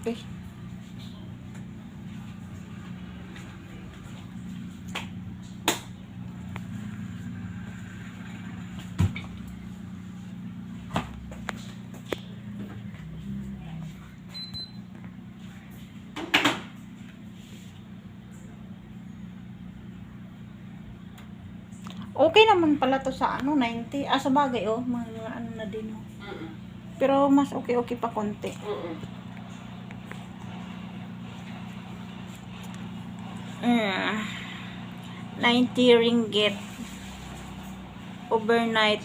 kape. Okay naman pala to sa ano, 90. Sa bagay, oh. Mga ano na din, oh. Pero mas okay pa konti. 90 ringgit. Overnight.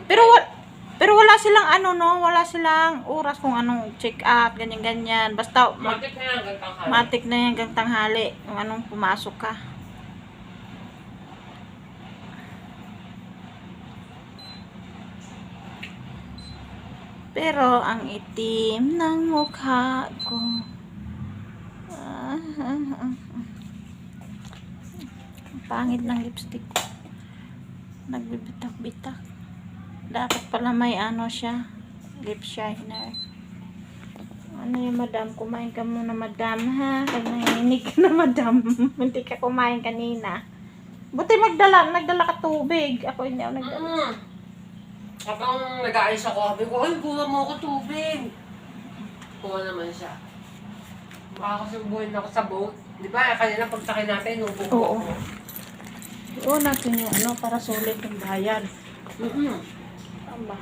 Pero wala silang ano, no? Wala silang oras kung anong check out, ganyan-ganyan. Basta, matik na yan hanggang tanghali. Kung anong pumasok ka. Pero ang itim ng mukha ko. Pangit ng lipstick ko. Nagbibitak-bitak. Dapat pala may ano siya. Lip shiner. Ano yung madam? Kumain ka muna, madam, ha? Pag nanginig ka na, madam. Hindi ka kumain kanina. Buti nagdala ka tubig. Ako hindi ako nagdala. Habang nag-aayos ako, sabi ko, ay, kuha mo ako tubig. Kuha naman siya. Baka kasi buhin ako sa boat. Di ba, kanina pagsakay natin, nubo ko. Oo. Oo natin yung ano, para sulit yung bayad. Aba.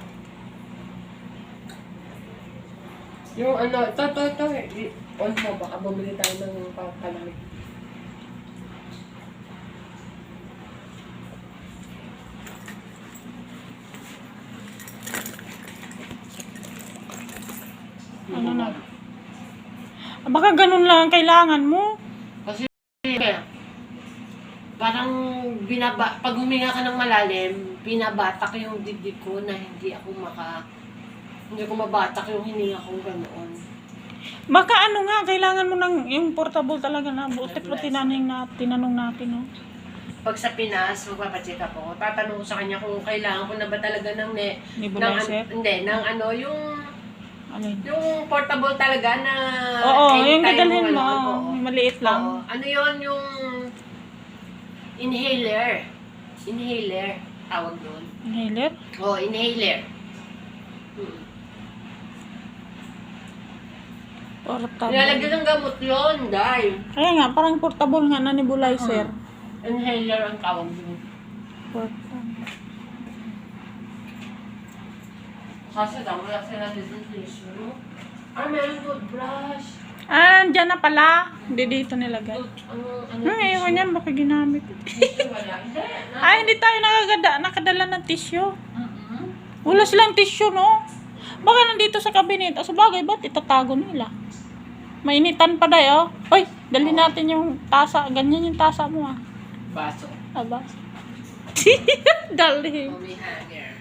Yung ano, ito. On mo, baka bumili tayo ng palamig. Ano na? Baka ganun lang ang kailangan mo. Kasi, parang pag huminga ka ng malalim, binabatak yung dibdib ko na hindi ko mabatak yung hininga ko ganoon. Baka ano nga, kailangan mo ng yung portable talaga na buti pa tinanong natin, no? Pag sa Pinas, magpapacheck up ako, tatanong ko sa kanya kung kailangan ko na ba talaga ng Nebulizer? ng ano, Ano yun? yung portable talaga na Oo, yung anytime dadalhin mo, ano, yung maliit lang. Oo. Ano yun, yung inhaler. Inhaler, tawag doon. Inhaler? Oo, inhaler. Portable. Nilalagyan ng gamot yun, dahil. Kaya nga, parang portable nga na nebulizer. Inhaler ang tawag doon. Portable. Kasi daw, wala sila dito tissue. Meron toothbrush. Andyan na pala. Hindi dito nilagay. Ngayon yan, baka ginamit. Tissue wala. Hindi tayo nakadala ng tissue. Wala silang tissue, no? Baka nandito sa cabinet. Sa bagay, ba't itatago nila? Mainitan pa dayo. Hoy, dali natin yung tasa. Ganyan yung tasa mo, ah. Baso. Aba. Dali. May hanger.